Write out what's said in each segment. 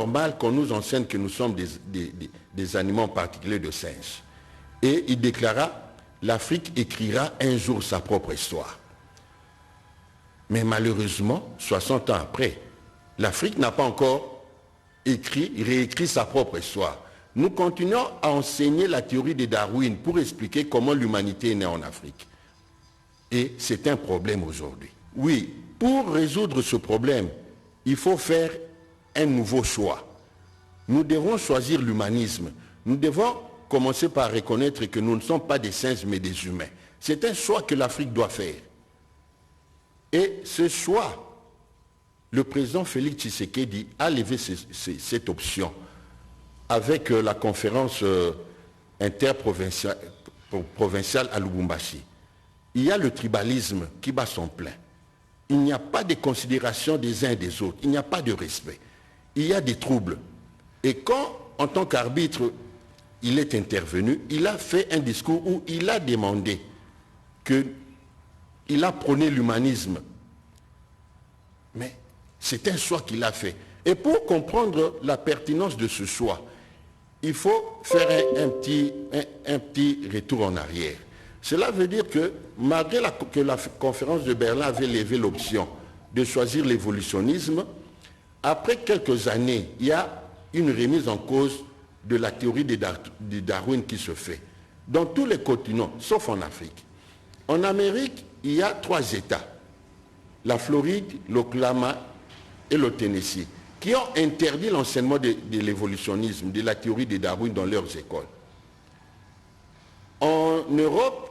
normal qu'on nous enseigne que nous sommes des animaux en particulier de singes. Et il déclara, l'Afrique écrira un jour sa propre histoire. Mais malheureusement, 60 ans après, l'Afrique n'a pas encore réécrit sa propre histoire. Nous continuons à enseigner la théorie de Darwin pour expliquer comment l'humanité est née en Afrique. Et c'est un problème aujourd'hui. Oui, pour résoudre ce problème, il faut faire un nouveau choix. Nous devons choisir l'humanisme. Nous devons commencer par reconnaître que nous ne sommes pas des singes mais des humains. C'est un choix que l'Afrique doit faire. Et ce choix, le président Félix Tshisekedi a levé cette option avec la conférence interprovinciale à Lubumbashi. Il y a le tribalisme qui bat son plein. Il n'y a pas de considération des uns et des autres. Il n'y a pas de respect. Il y a des troubles. Et quand, en tant qu'arbitre, il est intervenu, il a fait un discours où il a demandé il a prôné l'humanisme. Mais c'est un choix qu'il a fait. Et pour comprendre la pertinence de ce choix, il faut faire un petit retour en arrière. Cela veut dire que malgré que la conférence de Berlin avait levé l'option de choisir l'évolutionnisme, après quelques années, il y a une remise en cause de la théorie de Darwin qui se fait. Dans tous les continents, sauf en Afrique. En Amérique, il y a 3 États, la Floride, l'Oklahoma et le Tennessee, qui ont interdit l'enseignement de l'évolutionnisme, de la théorie de Darwin dans leurs écoles. En Europe,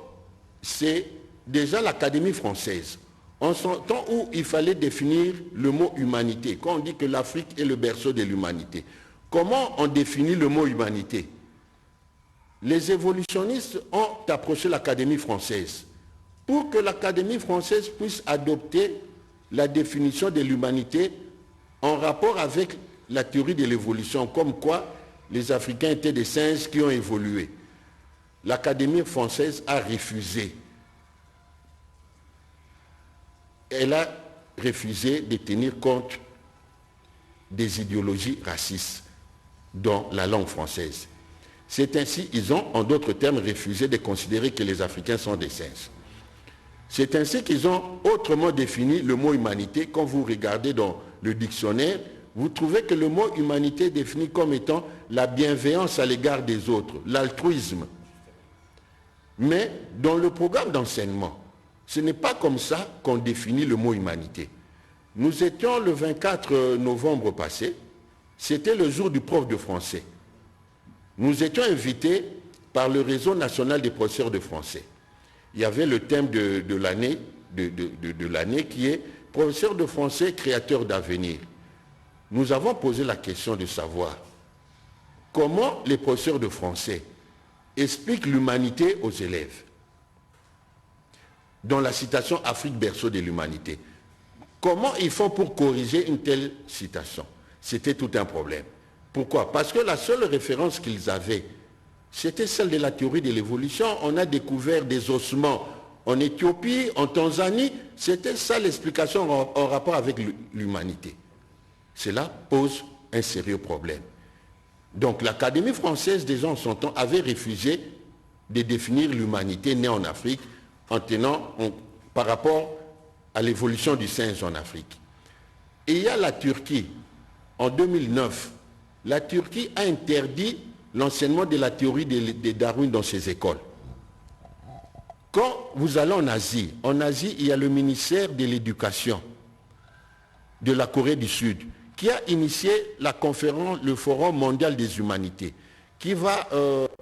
c'est déjà l'Académie française. En son temps où il fallait définir le mot humanité, quand on dit que l'Afrique est le berceau de l'humanité, comment on définit le mot humanité? Les évolutionnistes ont approché l'Académie française pour que l'Académie française puisse adopter la définition de l'humanité en rapport avec la théorie de l'évolution, comme quoi les Africains étaient des singes qui ont évolué. L'Académie française a refusé. Elle a refusé de tenir compte des idéologies racistes dans la langue française. C'est ainsi, ils ont, en d'autres termes, refusé de considérer que les Africains sont des singes. C'est ainsi qu'ils ont autrement défini le mot humanité. Quand vous regardez dans le dictionnaire, vous trouvez que le mot humanité est défini comme étant la bienveillance à l'égard des autres, l'altruisme. Mais dans le programme d'enseignement, ce n'est pas comme ça qu'on définit le mot humanité. Nous étions le 24 novembre passé, c'était le jour du prof de français. Nous étions invités par le réseau national des professeurs de français. Il y avait le thème de l'année qui est professeur de français, créateur d'avenir. Nous avons posé la question de savoir comment les professeurs de français expliquent l'humanité aux élèves. Dans la citation Afrique berceau de l'humanité. Comment ils font pour corriger une telle citation? C'était tout un problème. Pourquoi? Parce que la seule référence qu'ils avaient, c'était celle de la théorie de l'évolution. On a découvert des ossements en Éthiopie, en Tanzanie. C'était ça l'explication en rapport avec l'humanité. Cela pose un sérieux problème. Donc l'Académie française, déjà en son temps, avait refusé de définir l'humanité née en Afrique en tenant par rapport à l'évolution du singe en Afrique. Et il y a la Turquie. En 2009, la Turquie a interdit l'enseignement de la théorie de Darwin dans ses écoles. Quand vous allez en Asie, il y a le ministère de l'Éducation de la Corée du Sud qui a initié la conférence, le Forum mondial des humanités,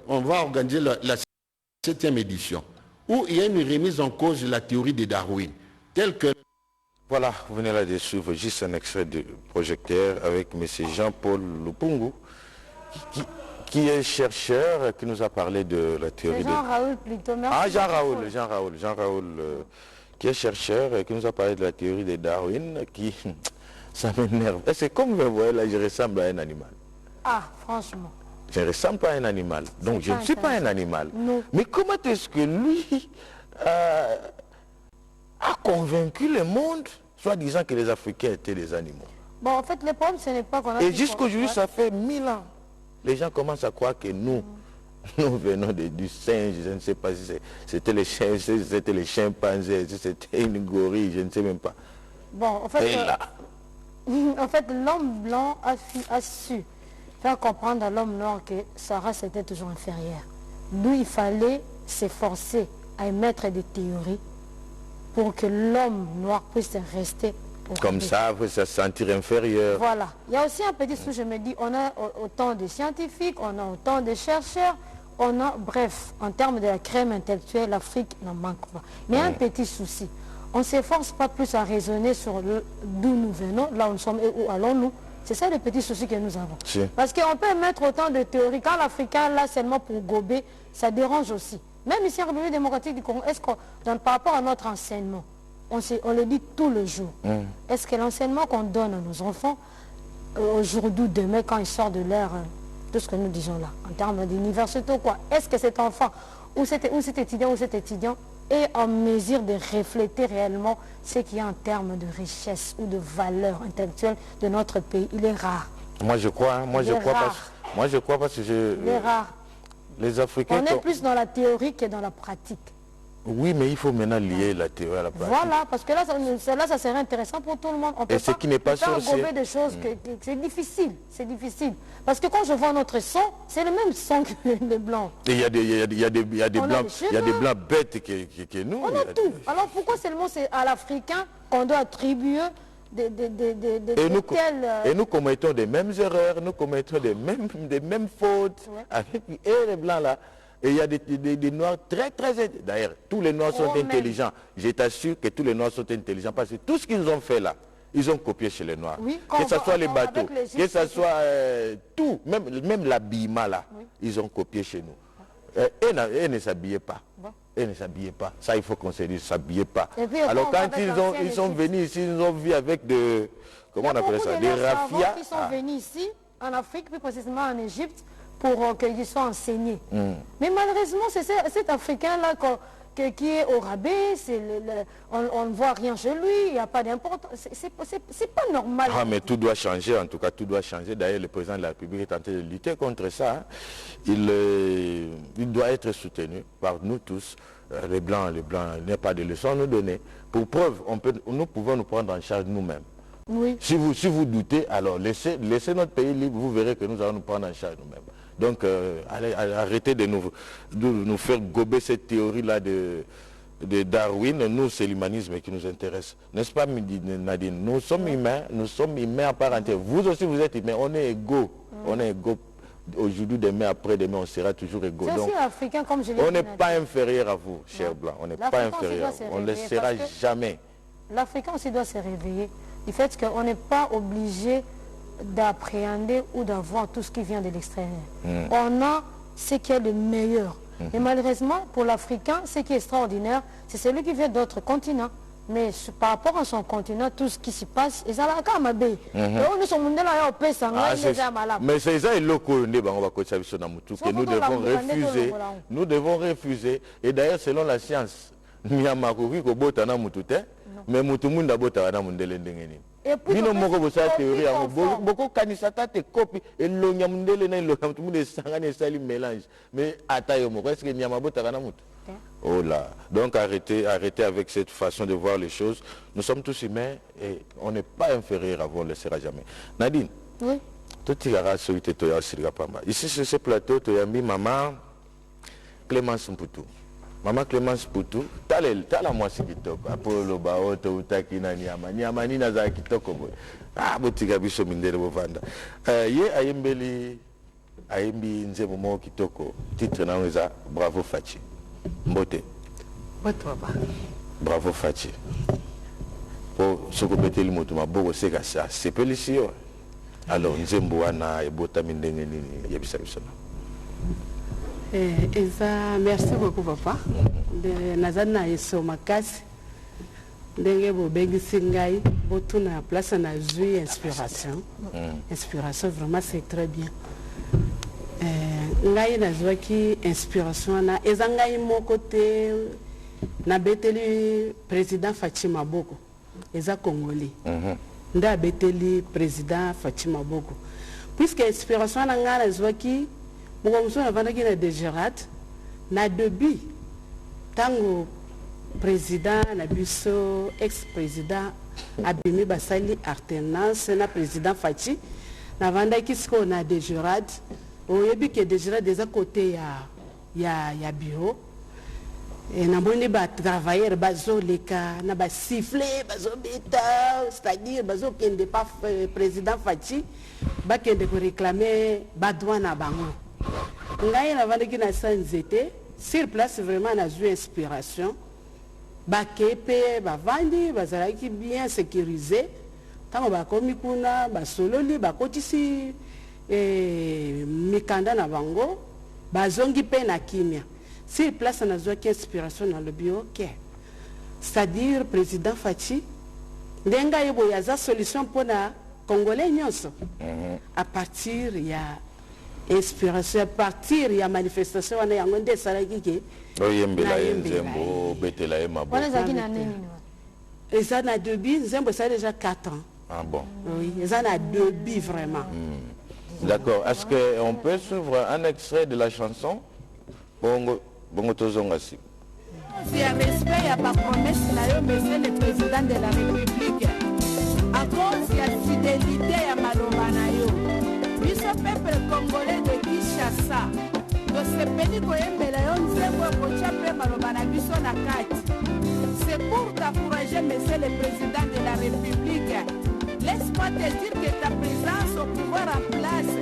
on va organiser la 7e édition, où il y a une remise en cause de la théorie de Darwin, telle que... Voilà, vous venez là de suivre juste un extrait de projecteur avec M. Jean-Paul Lupungu, qui est chercheur, qui nous a parlé de la théorie de... Jean-Raoul plutôt, merci. Ah, Jean-Raoul, qui est chercheur, et qui nous a parlé de la théorie de Darwin, qui... Ça m'énerve. C'est comme vous voyez là, je ressemble à un animal. Ah, franchement. Je ne ressemble pas à un animal. Donc je ne suis pas un animal. Non. Mais comment est-ce que lui a convaincu le monde, soit disant que les Africains étaient des animaux? Bon, en fait, le problème, ce n'est pas qu'on a... Et jusqu'aujourd'hui, ça fait 1000 ans. Les gens commencent à croire que nous venons du singe, je ne sais pas si c'était les chimpanzés, si c'était une gorille, je ne sais même pas. Bon, en fait... Et là, en fait, l'homme blanc a su faire comprendre à l'homme noir que sa race était toujours inférieure. D'où il fallait s'efforcer à émettre des théories pour que l'homme noir puisse rester comme ça, vous se sentir inférieur. Voilà. Il y a aussi un petit souci, je me dis, on a autant de scientifiques, on a autant de chercheurs, on a, bref, en termes de la crème intellectuelle, l'Afrique n'en manque pas. Mais un petit souci, on ne s'efforce pas plus à raisonner sur d'où nous venons, là où nous sommes et où allons-nous. C'est ça le petit souci que nous avons. Si. Parce qu'on peut mettre autant de théories. Quand l'Africain, là, seulement pour gober, ça dérange aussi. Même ici en République démocratique du Congo, est-ce qu'on, par rapport à notre enseignement, on le dit tout le jour, est-ce que l'enseignement qu'on donne à nos enfants, aujourd'hui, demain, quand ils sortent de l'air, tout ce que nous disons là, en termes d'université ou quoi, est-ce que cet enfant, ou cet étudiant est en mesure de refléter réellement ce qu'il y a en termes de richesse ou de valeur intellectuelle de notre pays? Il est rare. Moi je crois, hein, moi je crois parce que Il est rare. Les Africains... On est plus dans la théorie que dans la pratique. Oui, mais il faut maintenant lier la théorie à la pratique. Voilà, parce que là, ça serait intéressant pour tout le monde. On peut et ce qui n'est pas sûr, c'est des choses c'est difficile, c'est difficile. Parce que quand je vois notre son, c'est le même son que les blancs. Et il y a des blancs bêtes que nous. On a tout. Alors pourquoi seulement c'est à l'Africain qu'on doit attribuer et nous commettons des mêmes erreurs, nous commettons des mêmes fautes avec les blancs là. Et il y a des noirs très d'ailleurs, tous les noirs sont intelligents. Je t'assure que tous les noirs sont intelligents parce que tout ce qu'ils ont fait là, ils ont copié chez les noirs. Oui, que ce soit les bateaux, que ce soit tout, même l'habillement là, ils ont copié chez nous. Et ne s'habillaient pas. Et ne s'habillaient pas. Ça, il faut qu'on se dise, s'habillaient pas. Alors quand ils sont venus ici, ils ont vu avec de... Comment on appelle ça? Des raffias. Ils sont venus ici, en Afrique, plus précisément en Égypte, pour qu'ils soient enseignés. Mais malheureusement, c'est cet Africain-là qui est au rabais, on ne voit rien chez lui, il n'y a pas d'importance. C'est pas normal. Ah, mais tout doit changer, en tout cas, tout doit changer. D'ailleurs, le président de la République est en train de lutter contre ça. Hein. Il doit être soutenu par nous tous. Les Blancs, il n'y a pas de leçons à nous donner. Pour preuve, nous pouvons nous prendre en charge nous-mêmes. Oui. Si vous doutez, alors laissez notre pays libre, vous verrez que nous allons nous prendre en charge nous-mêmes. Donc, arrêtez de nous faire gober cette théorie-là de Darwin. Nous, c'est l'humanisme qui nous intéresse. N'est-ce pas, Nadine? Nous sommes humains à part entière. Vous aussi, vous êtes humains. On est égaux. On est égaux. Aujourd'hui, demain, après-demain, on sera toujours égaux. Donc, africain, comme je on n'est pas inférieur à vous, chers Blancs. On n'est pas inférieur. On ne le sera jamais. L'Africain aussi doit se réveiller du fait qu'on n'est pas obligé d'appréhender ou d'avoir tout ce qui vient de l'extérieur. On a ce qui est le meilleur. Et malheureusement, pour l'Africain, ce qui est extraordinaire, c'est celui qui vient d'autres continents. Mais par rapport à son continent, tout ce qui se passe, ils ont la camabé. Mais c'est ça, que nous devons refuser. Et d'ailleurs, selon la science, mais mutumunda bota na mundele ndengeni. Bino moko bosa théorie ya boko kanisa tate copie elonya mundele na elonya mutumunda sangane sali mélange. Mais atayo moko est-ce que nyama bota na mutu? Oh là. Donc arrêtez avec cette façon de voir les choses. Nous sommes tous humains et on n'est pas inférieur à vous, on ne le sera jamais. Nadine. Oui. Tout ira solité toya sirga pamba. Ici sur ce plateau toyambi maman Clémence Mputu. Maman Clémence Poutou, tala mwasi kitoko. Apolo baoto utaki na nyama. Nyama nina za kitoko boy. Ah, botika biso mindele bovanda. Ye ayembi nzebo mo kitoko. Titre na weza Bravo Fachi. Mbote. Mbote baba. Bravo Fachi. Po soko beteli moto maboko seka sa. Sepelisi yo. Alors nzembo wana ebota mindenge nini yebisa biso. Merci beaucoup papa. Nazana yeso makasi. Ndenge bobengisi ngai botuna place na zui inspiration. Inspiration vraiment c'est très bien. Ngai nazwaki inspiration na ezangai moko te na beteli président Fatima Boko. Eza Congolais. nda beteli président Fatima Boko. Puisque inspiration na ngana zwaki mukomso na vandaki na Degerat na début tango président na biso ex-président abimi basali alternance na président Fachi na vandaki siko na Degerat oyebi ke Degerat des côté ya bureau et na moni ba travailleurs bazo leka na ba siffler bazo beta, c'est-à-dire bazo kende pas président Fachi ba kende ko réclamer ba douane bango ngai na vandaki na sanzete sur place vraiment na eu inspiration ba kepe ba vandi bazalaki bien sécurisé tango ba komi kuna ba sololi ba kotisi mikanda na bango bazongi pe na kimia. Si place na zwaki inspiration na le bio ke c'est-à-dire président Fachi ndenga yebo yaza solution pour na congolais nyonso à partir ya inspiration à partir ya manifestation wana yango nde salaki ke oyembela nzembo betela ye mabo wana zaki na nini et ça na début nzembo ça déjà 4 ans. Ah bon. Oui, ça na début vraiment. D'accord. Est-ce qu'on peut suivre un extrait de la chanson Bongo tozonga si. Il y a respect, il y a pas promesse, monsieur le président de la République. À cause il y a fidélité, il y a malobanayo. Biso peuple congolais de Kinshasa. De ce pays koyembela yo nzembo kocha pe malobana biso na kati. C'est pour t'encourager, monsieur le président de la République. Laisse-moi te dire que ta présence au pouvoir en place,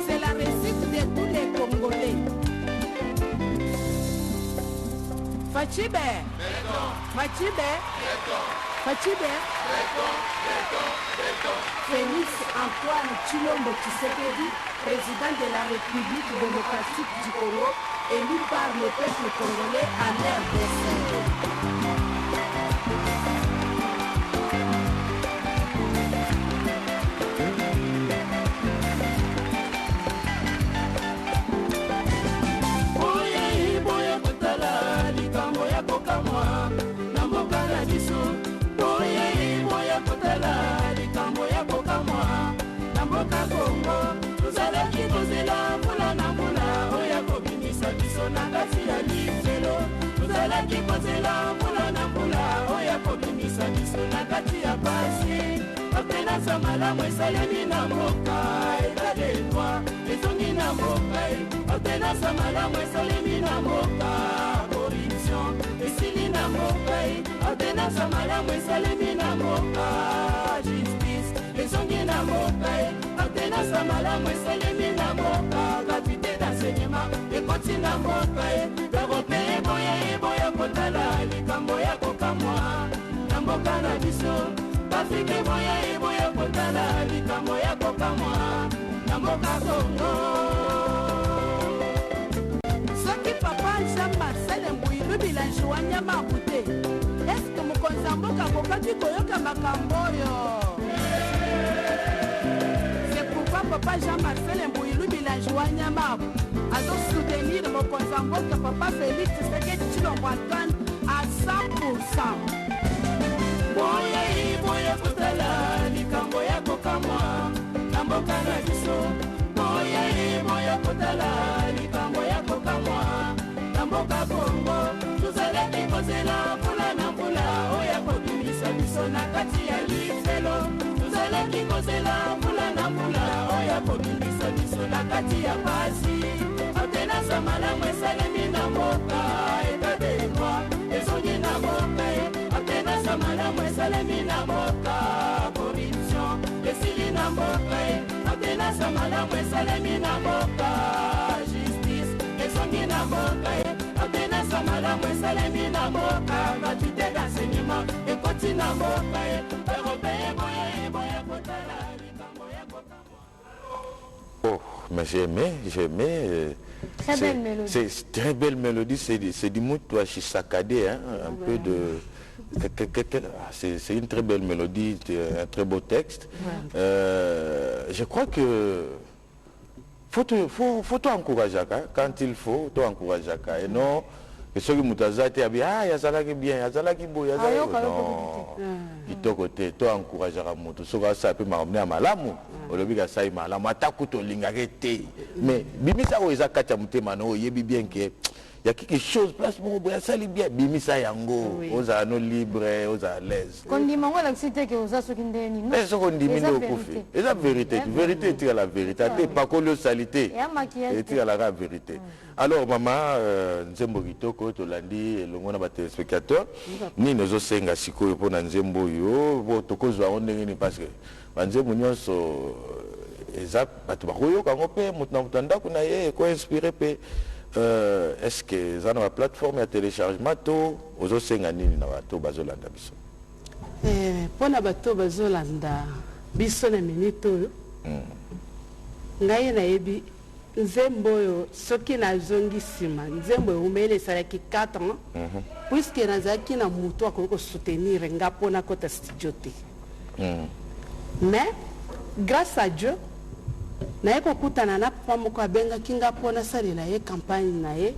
c'est la réussite de tous les Congolais. Fachibe, Fachibe, Fachibe, Félix Antoine Tshilombo Tshisekedi, président de la République démocratique du Congo, élu par le peuple congolais en RDC. Malamu esalemi na mboka etat de droit ezongi na mboka ordonnance malamu esalemi na mboka corruption esili na mboka ordonnance malamu esalemi na mboka justice ezongi na mboka ordonnance malamu esalemi na mboka gratuité d'enseignement ekoti na mboka européen eboya kotala likambo ya kokamwa na mboka na biso Afrique eboya kotala likambo ya kokamwa na mboka Congo. Soki papa Jean Marcel Mbouilou bilangi wa nyama akute. Est-ce que mokonzi ya mboka akokaki koyoka makambo oyo? C'est pourquoi papa Jean Marcel Mbouilou bilangi wa nyama azo soutenir mokonzi ya mboka papa Félix Tshisekedi Tshilombo Antoine à 100%. Boya kotala likambo ya kokamwa na mboka na biso. Boya kotala likambo ya kokamwa na mboka Congo. Tuzalaki kozela mbula na mbula oya kobimisa biso na kati ya lifelo. Tuzalaki kozela mbula na mbula oya kobimisa biso na kati ya pasi. Ordonnance malamu esalemi na mboka etat de droit ezongi na mboka ordonnance malamu esalemi na mboka corruption esili na mboka ordonnance malamu esalemi na mboka justice ezongi na mboka ordonnance malamu esalemi na mboka gratuité d'enseignement ekoti na mboka européen boya kotala likambo ya kokamwa. Oh, mais j'ai aimé. Très belle mélodie. C'est très belle mélodie, c'est du Moutoua Chisakade, hein, un peu de... C'est une très belle mélodie, un très beau texte. Je crois que faut encourager quand il faut, encourager. Et non, que ceux qui m'ont dit, ah, yazalaki bien, yazalaki beau, yazalaki non. Kitoko te, toi encourager à moto, ce que ça peut m'amener à malamu, au lobby à ça malamu, attaque tout l'ingagete. Mais bimisa o eza kacha mutema no yebi bien que il y a quelque chose place mon boya sali bien bimisa yango, aux anneaux libres, aux à l'aise. Quand dit mango la cité que aux asukindeni. Mais ce qu'on dit mine au kofi. Et la vérité, vérité tire la vérité, pas que le salité. Et tire la vérité. Alors maman nzembo kitoko to landi longo na ba téléspectateurs ni nozo senga sikoyo po na nzembo yo bo tokozwa ondenge ni parce que banzembo nyonso eza batu bakoyo kango pe mutna mutanda kuna ye ko inspiré pe est-ce que za na plateforme ya téléchargement to ozo senga nini na bato bazolanda biso pona bato bazolanda biso na minute oyo ngai na yebi nzembo oyo soki nazongi nsima nzembo eumeli esalaki 4 ans puiske nazalaki na moto akoki kosoutenir nga mpona kota studio te mais grâce à Dieu naye kokutana na papa moko abengaki nga mpo nasalela ye campagne na ye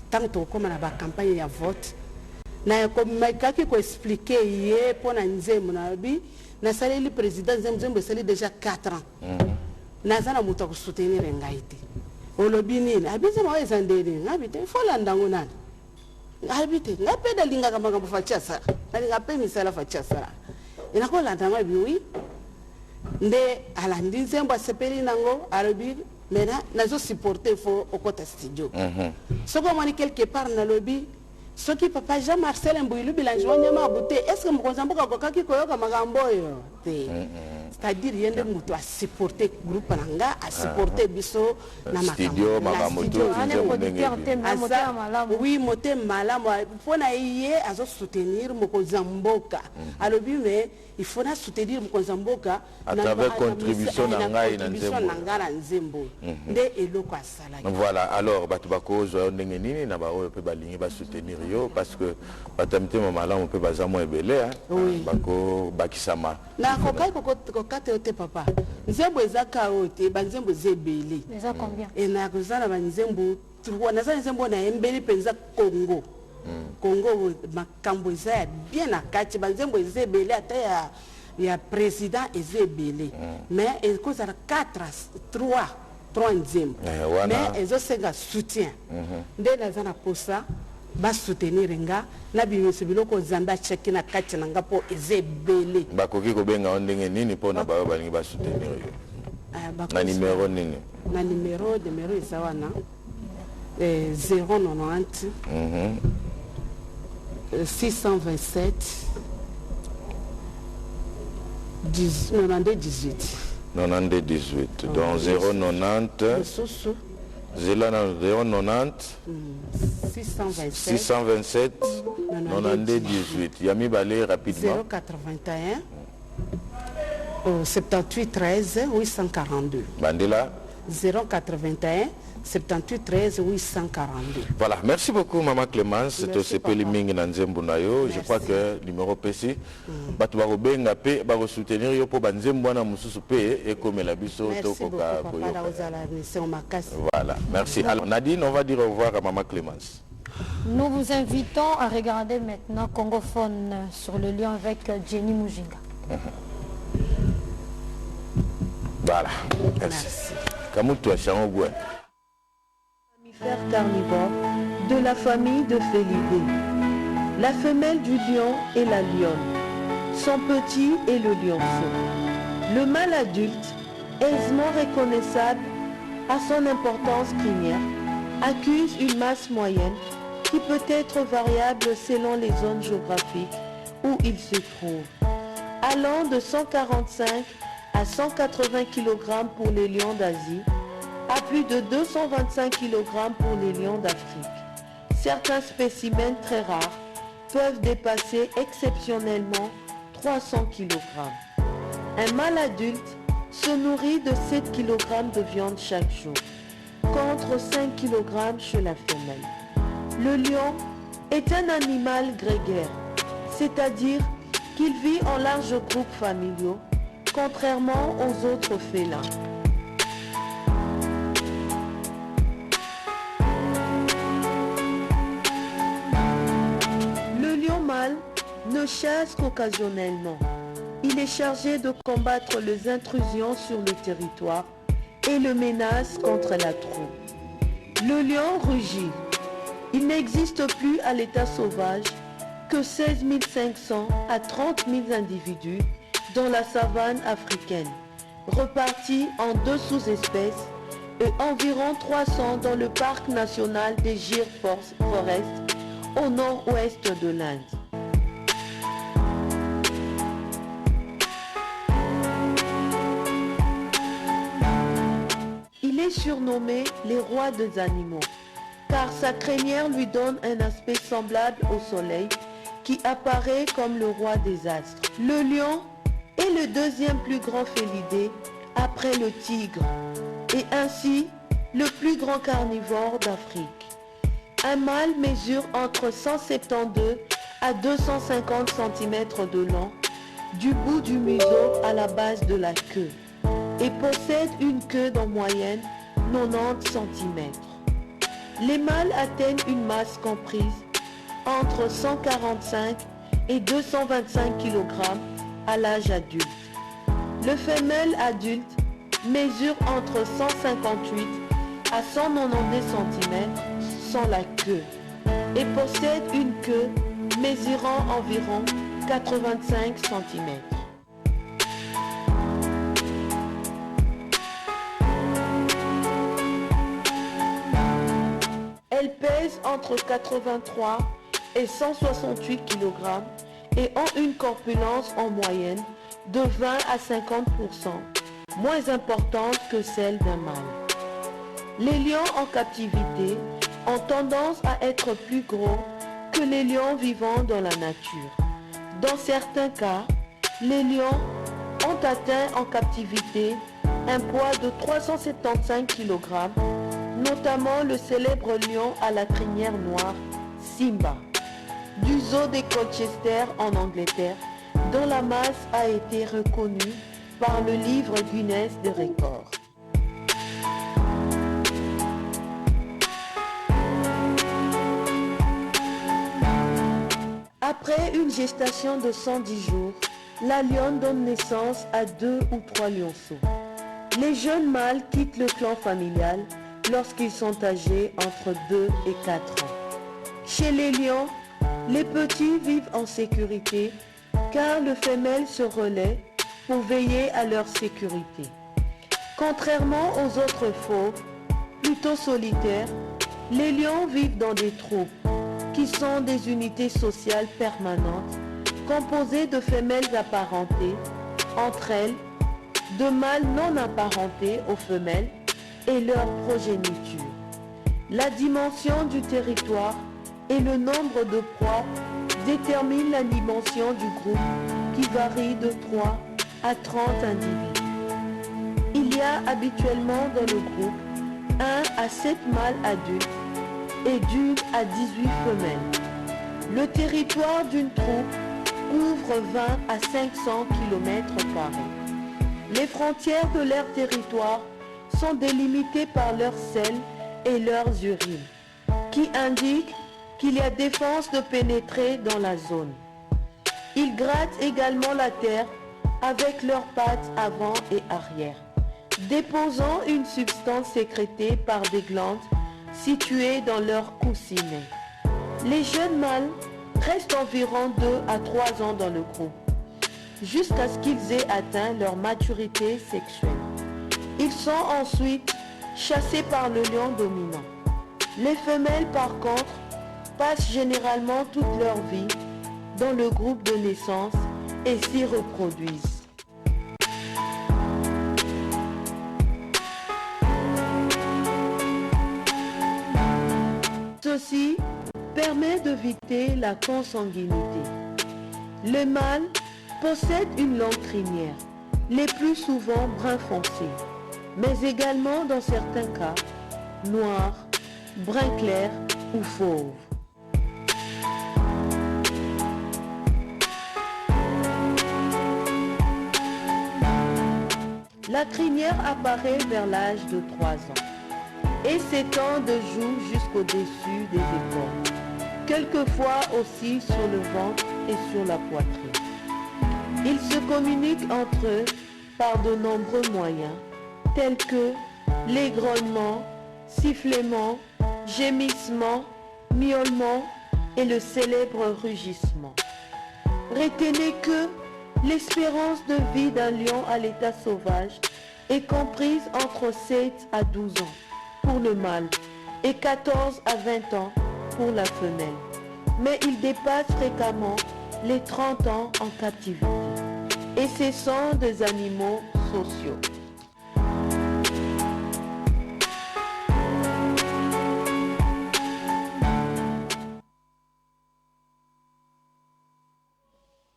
ntango tokokóma na bacampagne ya vote nayekomekaki koexplike ye mpo na nzembo nayebi nasaleli président nzembo esali déjà 4 ans naza na moto akosoutenir ngai te olobi nini abiti ma eza ndeni ngabite folanda ngo nani ngabite ngapeda linga kama kama facha sara nalinga pe misala facha sara inakolanda ngabi oui nde alandi nzembo asepeli nango alobi mena nazo supporter fo okota studio soko moni quelque part na lobi soki papa Jean Marcel Mbouilu bilanjwa nyama abute est-ce que mkonza mboka kokaki koyoka magambo yo te c'est-à-dire yende mutu a supporter groupe nanga a supporter biso na studio magamoto oui moté malamu pona yé azo soutenir mkonza mboka alobi mais il faut na soutenir mkonza mboka à travers contribution nanga na nzembo nde eloko asala. Voilà, alors batu bakozo ndenge nini na ba oyo pe balingi ba soutenir yo parce que batamite malamu pe bazamo ebele bako bakisama na kokai kokate ote papa nzembo ezaka ote banzembo zebele eza combien et na kozana banzembo na nzembo na embeli penza Congo Congo makambo eza bien na kati banzembo ezebele ata ya président ezebele mais ekozala 3 nzembo mais ezosenga soutien nde naza na posa ba soutenir nga na bimiso biloko zamba cheki na kati na nga po ezebele bakoki kobenga ndenge nini pona bayo balingi ba soutenir yo na numéro nini na numéro eza wana 090 627 92 18 donc 090 090 627 92 18 Yami Balé rapidement 081 78 13 842 Bandela 081 78 13 842. Voilà, merci beaucoup Maman Clémence, c'est aussi Péliming Nanzembo Nayo. Je crois que numéro PC, Batouba Benga P, va soutenir yo pour Banzembo na Mususu P et comme la biso Tokoka. Voilà, merci. Alors Nadine, on va dire au revoir à Maman Clémence. Nous vous invitons à regarder maintenant Congophone sur le lien avec Jenny Mujinga. Voilà, merci. Kamutu Achangogwe. Carnivore de la famille de Félidés. La femelle du lion est la lionne. Son petit est le lionceau. Le mâle adulte, aisément reconnaissable à son importance primaire, accuse une masse moyenne qui peut être variable selon les zones géographiques où il se trouve, allant de 145 à 180 kg pour les lions d'Asie, à plus de 225 kg pour les lions d'Afrique. Certains spécimens très rares peuvent dépasser exceptionnellement 300 kg. Un mâle adulte se nourrit de 7 kg de viande chaque jour, contre 5 kg chez la femelle. Le lion est un animal grégaire, c'est-à-dire qu'il vit en larges groupes familiaux, contrairement aux autres félins. chasse qu'occasionnellement. Il est chargé de combattre les intrusions sur le territoire et le menace contre la troupe. Le lion rugit. Il n'existe plus à l'état sauvage que 16 500 à 30 000 individus dans la savane africaine, repartis en 2 sous-espèces et environ 300 dans le parc national des Gir Forest au nord-ouest de l'Inde. Il est surnommé les rois des animaux, car sa crinière lui donne un aspect semblable au soleil qui apparaît comme le roi des astres. Le lion est le 2e plus grand félidé après le tigre et ainsi le plus grand carnivore d'Afrique. Un mâle mesure entre 172 à 250 cm de long du bout du museau à la base de la queue et possède une queue d'en moyenne 90 cm. Les mâles atteignent une masse comprise entre 145 et 225 kg à l'âge adulte. Le femelle adulte mesure entre 158 à 190 cm sans la queue et possède une queue mesurant environ 85 cm. Elles pèsent entre 83 et 168 kg et ont une corpulence en moyenne de 20 à 50%, moins importante que celle d'un mâle. Les lions en captivité ont tendance à être plus gros que les lions vivant dans la nature. Dans certains cas, les lions ont atteint en captivité un poids de 375 kg, notamment le célèbre lion à la crinière noire, Simba, du zoo de Colchester en Angleterre, dont la masse a été reconnue par le livre Guinness des records. Après une gestation de 110 jours, la lionne donne naissance à 2 ou 3 lionceaux. Les jeunes mâles quittent le clan familial lorsqu'ils sont âgés entre 2 et 4 ans. Chez les lions, les petits vivent en sécurité car le femelle se relaie pour veiller à leur sécurité. Contrairement aux autres fauves, plutôt solitaires, les lions vivent dans des troupes qui sont des unités sociales permanentes composées de femelles apparentées entre elles, de mâles non apparentés aux femelles et leur progéniture. La dimension du territoire et le nombre de proies déterminent la dimension du groupe qui varie de 3 à 30 individus. Il y a habituellement dans le groupe 1 à 7 mâles adultes et d'1 à 18 femelles. Le territoire d'une troupe couvre 20 à 500 km². Les frontières de leur territoire sont délimitées par leurs selles et leurs urines, qui indiquent qu'il y a défense de pénétrer dans la zone. Ils grattent également la terre avec leurs pattes avant et arrière, déposant une substance sécrétée par des glandes situées dans leur coussinet. Les jeunes mâles restent environ 2 à 3 ans dans le groupe, jusqu'à ce qu'ils aient atteint leur maturité sexuelle. Ils sont ensuite chassés par le lion dominant. Les femelles, par contre, passent généralement toute leur vie dans le groupe de naissance et s'y reproduisent. Ceci permet d'éviter la consanguinité. Le mâle possède une longue crinière, les plus souvent brun foncé, mais également dans certains cas, noir, brun clair ou fauve. La crinière apparaît vers l'âge de 3 ans et s'étend de joue jusqu'au-dessus des épaules, quelquefois aussi sur le ventre et sur la poitrine. Ils se communiquent entre eux par de nombreux moyens, tels que les grognements, sifflements, gémissements, miaulements et le célèbre rugissement. Retenez que l'espérance de vie d'un lion à l'état sauvage est comprise entre 7 à 12 ans pour le mâle et 14 à 20 ans pour la femelle. Mais il dépasse fréquemment les 30 ans en captivité. Et ce sont des animaux sociaux.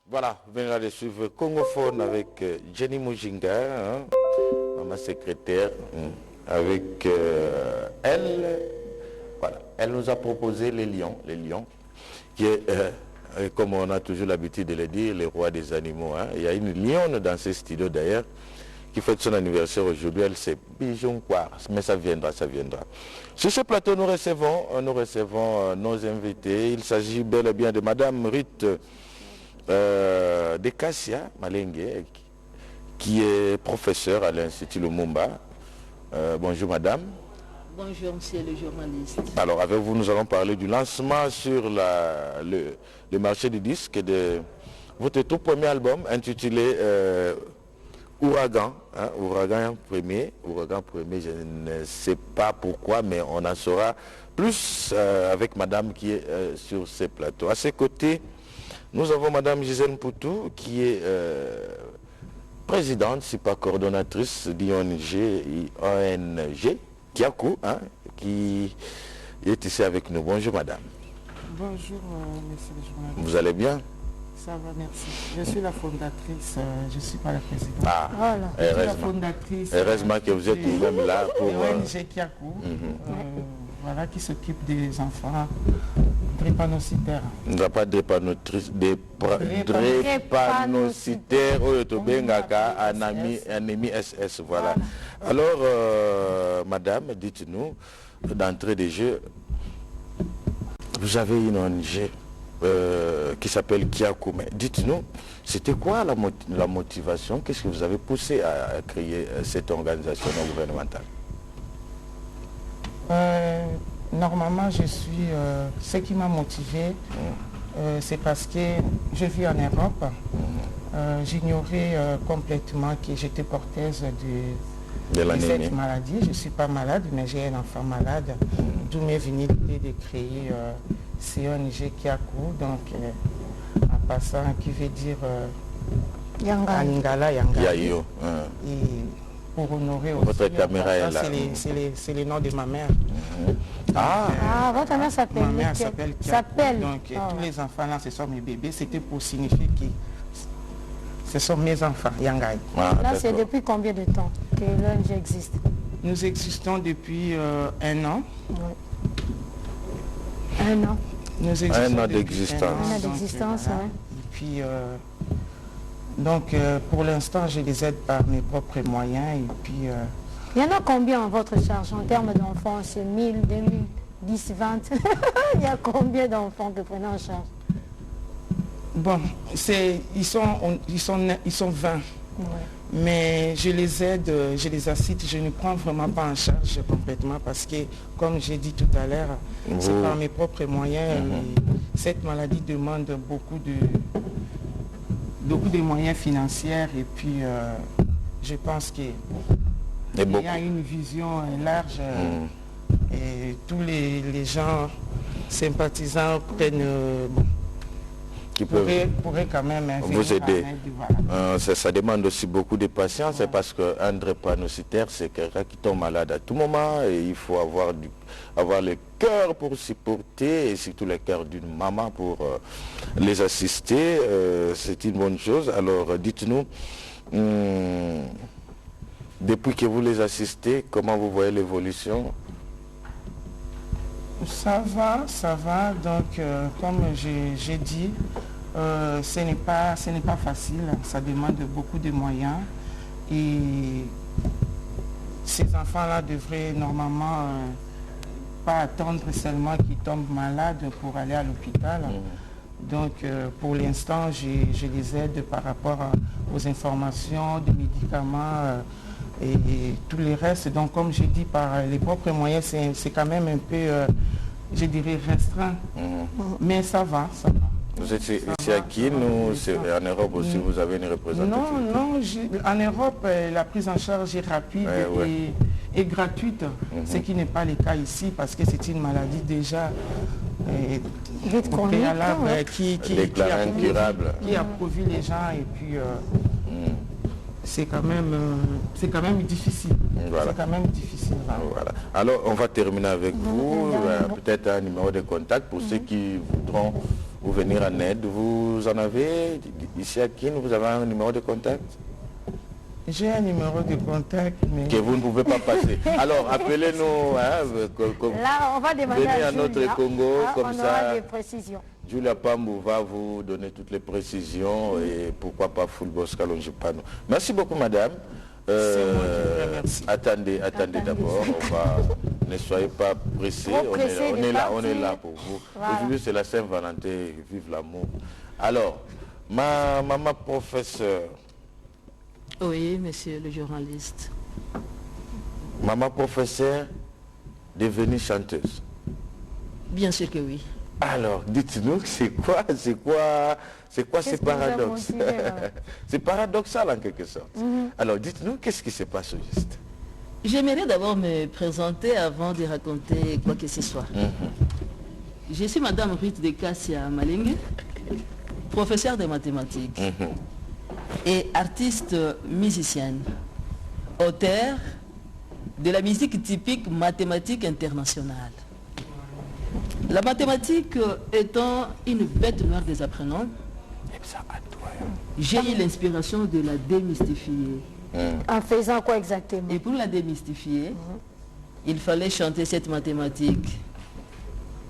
Voilà, vous venez de suivre Congophone avec Jenny Mujinga, ma secrétaire, avec elle. Voilà, elle nous a proposé les lions, qui est, comme on a toujours l'habitude de le dire, les rois des animaux. Il y a une lionne dans ce studio d'ailleurs, qui fête son anniversaire aujourd'hui, elle c'est Bijon Kwar, mais ça viendra. Sur ce plateau, nous recevons nos invités. Il s'agit bel et bien de Madame Ruth de Cassia Malengue, qui est professeure à l'Institut Lumumba. Bonjour Madame. Bonjour monsieur le journaliste. Alors avec vous, nous allons parler du lancement sur le marché du disque de votre tout premier album intitulé Ouragan. Ouragan premier, je ne sais pas pourquoi, mais on en saura plus avec madame qui est sur ces plateaux. À ses côtés, nous avons madame Gisèle Poutou qui est présidente, si pas coordonnatrice d'ONG Kiakou, qui est ici avec nous. Bonjour madame. Bonjour monsieur le journaliste. Vous allez bien? Ça va, merci. Je suis la fondatrice, je ne suis pas la présidente. Ah, Voilà. Je suis la fondatrice. Heureusement que vous êtes vous-même là pour... ONG Kiakou, voilà, qui s'occupe des enfants drépanocytaires. Nous n'avons pas drépanocytaires, anémie SS, voilà. Alors, madame, dites-nous, d'entrée des jeux, vous avez une ONG qui s'appelle Kiakou. Mais dites-nous, c'était quoi la motivation? Qu'est-ce que vous avez poussé à créer cette organisation non gouvernementale? Normalement, ce qui m'a motivé, c'est parce que je vis en Europe. J'ignorais complètement que j'étais porteuse de cette maladie. Je ne suis pas malade, mais j'ai un enfant malade. D'où m'est venue l'idée de créer ONG Kiakou, donc en passant, qui veut dire en Lingala, Yayo. Et pour honorer aussi, votre caméra est là. C'est le nom de ma mère. Votre mère s'appelle Ma mère s'appelle Kiakou. Donc tous les enfants là, ce sont mes bébés. C'était pour signifier que ce sont mes enfants, Yangai. Là, c'est depuis combien de temps que l'ONG existe? Nous existons depuis 1 an. Oui. 1 an. Nous existons un an d'existence. Un an d'existence, voilà. Et puis, donc, pour l'instant, je les aide par mes propres moyens. Et puis, il y en a combien en votre charge en termes d'enfants? C'est 1000, 2000, 10, 20 Il y a combien d'enfants que vous prenez en charge? Bon, ils sont 20. Ouais. Mais je les aide, je les assiste, je ne prends vraiment pas en charge complètement parce que, comme j'ai dit tout à l'heure, c'est par mes propres moyens. Et cette maladie demande beaucoup de moyens financiers et puis je pense qu'il y a une vision large et tous les gens sympathisants prennent... qui pourrait quand même vous aider. Voilà. Ça demande aussi beaucoup de patience, ouais. Parce qu'un drépanocytaire, c'est quelqu'un qui tombe malade à tout moment et il faut avoir le cœur pour supporter et surtout le cœur d'une maman pour les assister. C'est une bonne chose. Alors dites-nous, depuis que vous les assistez, comment vous voyez l'évolution? Ça va. Donc, comme j'ai dit, ce n'est pas facile. Ça demande beaucoup de moyens. Et ces enfants-là devraient normalement pas attendre seulement qu'ils tombent malades pour aller à l'hôpital. Donc, pour l'instant, je les aide par rapport aux informations, des médicaments et tout le reste. Donc, comme j'ai dit, par les propres moyens, c'est quand même un peu, je dirais, restreint. Mais ça va, ça va. Vous êtes ici à Kin ou en Europe aussi, vous avez une représentative? Non, en Europe, la prise en charge est rapide et gratuite, ce qui n'est pas le cas ici parce que c'est une maladie déjà préalable qui a prouvé les gens et puis c'est quand même difficile. Voilà. C'est quand même difficile. Voilà. Alors, on va terminer avec vous, peut-être un numéro de contact pour ceux qui voudront vous venir en aide. Vous en avez, ici à Kin, vous avez un numéro de contact? J'ai un numéro de contact, mais... Que vous ne pouvez pas passer. Alors, appelez-nous. Là, on va demander à notre Congo, comme on ça. Aura des précisions. Julia Pambou va vous donner toutes les précisions et pourquoi pas Fulbos Kalonjipano. Merci beaucoup, madame. Attendez d'abord. Ne soyez pas pressés. On est là pour vous. Voilà. Aujourd'hui, c'est la Saint-Valentin. Vive l'amour. Alors, ma maman professeure. Oui, monsieur le journaliste. Maman professeure devenue chanteuse. Bien sûr que oui. Alors, dites-nous, c'est quoi ce paradoxe? C'est paradoxal en quelque sorte. Alors, dites-nous, qu'est-ce qui se passe au juste? J'aimerais d'abord me présenter avant de raconter quoi que ce soit. Je suis Madame Ruth de Cassia Malingue, professeure de mathématiques et artiste musicienne, auteur de la musique typique mathématique internationale. La mathématique étant une bête noire des apprenants, j'ai eu l'inspiration de la démystifier. En faisant quoi exactement? Et pour la démystifier, il fallait chanter cette mathématique.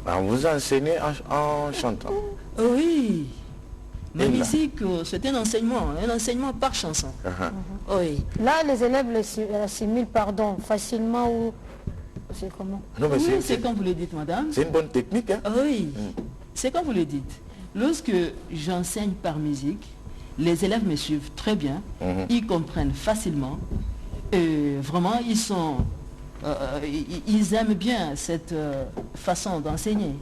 On vous enseignez en chantant? Oui. La musique, c'est un enseignement par chanson. Oui. Là, les élèves l'assimilent, facilement ou... C'est comment? Non, mais oui, c'est comme vous le dites, madame. C'est une bonne technique, hein? Oui, c'est comme vous le dites. Lorsque j'enseigne par musique, les élèves me suivent très bien, ils comprennent facilement, et vraiment, ils aiment bien cette façon d'enseigner.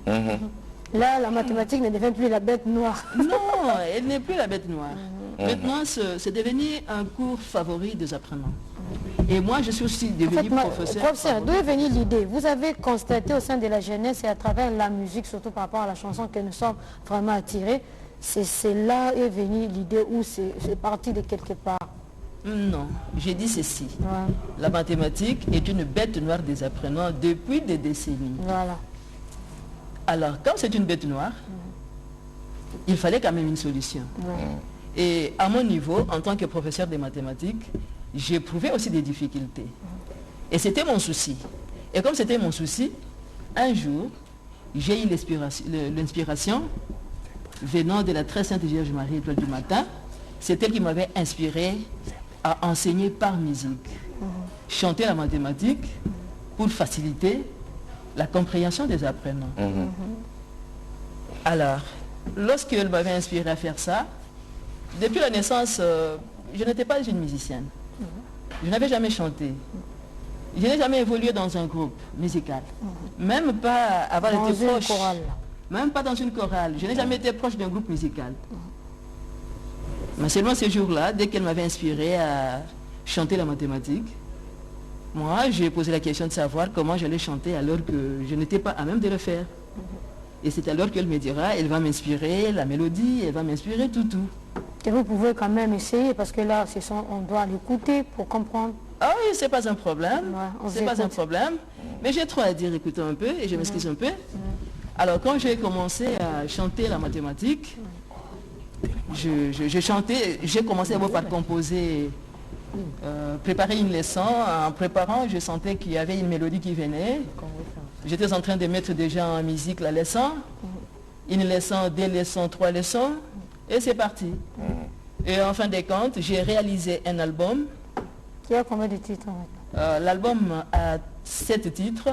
Là, la mathématique ne devient plus la bête noire. Non, elle n'est plus la bête noire. Maintenant, c'est devenu un cours favori des apprenants. Et moi, je suis aussi devenu professeur. Professeur, d'où est venue l'idée? Vous avez constaté au sein de la jeunesse et à travers la musique, surtout par rapport à la chanson, que nous sommes vraiment attirés. C'est là est venue l'idée ou c'est parti de quelque part? Non, j'ai dit ceci. La mathématique est une bête noire des apprenants depuis des décennies. Voilà. Alors, comme c'est une bête noire, il fallait quand même une solution. Et à mon niveau, en tant que professeur de mathématiques, j'éprouvais aussi des difficultés. Et c'était mon souci. Et comme c'était mon souci, un jour, j'ai eu l'inspiration venant de la très sainte Vierge Marie Étoile du Matin. C'est elle qui m'avait inspiré à enseigner par musique. Chanter la mathématique pour faciliter la compréhension des apprenants. Alors, lorsqu'elle m'avait inspiré à faire ça, depuis la naissance, je n'étais pas une musicienne. Je n'avais jamais chanté. Je n'ai jamais évolué dans un groupe musical. Même pas avoir été proche. Même pas dans une chorale. Je n'ai jamais été proche d'un groupe musical. Mais seulement ce jour-là, dès qu'elle m'avait inspiré à chanter la mathématique, moi, j'ai posé la question de savoir comment j'allais chanter alors que je n'étais pas à même de le faire. Et c'est alors qu'elle me dira, elle va m'inspirer la mélodie, elle va m'inspirer tout. Et vous pouvez quand même essayer, parce que là, on doit l'écouter pour comprendre. Ah oui, c'est pas un problème. C'est pas un problème. Mais j'ai trop à dire, écoutez un peu, et je m'excuse un peu. Alors, quand j'ai commencé à chanter la mathématique, je chantais, j'ai commencé d'abord par composer, préparer une leçon. En préparant, je sentais qu'il y avait une mélodie qui venait. J'étais en train de mettre déjà en musique la leçon. Une leçon, 2 leçons, 3 leçons. Et c'est parti. Et en fin de compte, j'ai réalisé un album. Qui a combien de titres maintenant? L'album a 7 titres.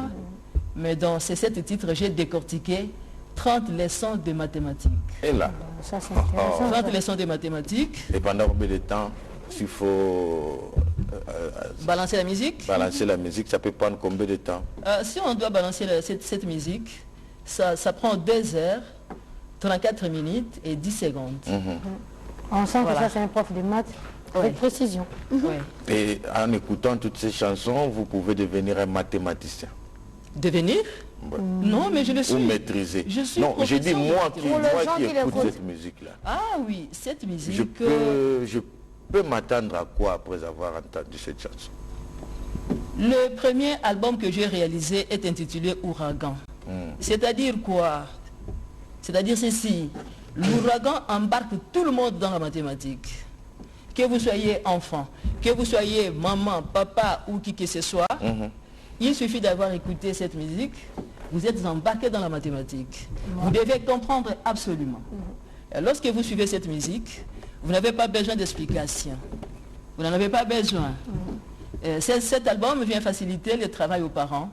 Mais dans ces 7 titres, j'ai décortiqué 30 leçons de mathématiques. Et là, Ça, c'est intéressant. 30 leçons de mathématiques. et pendant combien de temps s'il faut Balancer la musique. balancer la musique, ça peut prendre combien de temps? Si on doit balancer cette musique, ça prend 2 heures, 34 minutes et 10 secondes. On sent Voilà. que ça, c'est un prof de maths avec précision. Ouais. Et en écoutant toutes ces chansons, vous pouvez devenir un mathématicien. Devenir? Non, mais je le suis. Ou maîtriser. Je suis non, j'ai dit professeur moi de qui, Pour les moi gens qui qui écoute l'écoutent. cette musique-là. Ah oui, cette musique. Je peux m'attendre à quoi après avoir entendu cette chanson? Le premier album que j'ai réalisé est intitulé Ouragan. C'est-à-dire quoi? C'est-à-dire ceci. L'ouragan embarque tout le monde dans la mathématique. Que vous soyez enfant, que vous soyez maman, papa ou qui que ce soit, il suffit d'avoir écouté cette musique, vous êtes embarqué dans la mathématique. Vous devez comprendre absolument. Et lorsque vous suivez cette musique, vous n'avez pas besoin d'explication. Vous n'en avez pas besoin. Cet album vient faciliter le travail aux parents,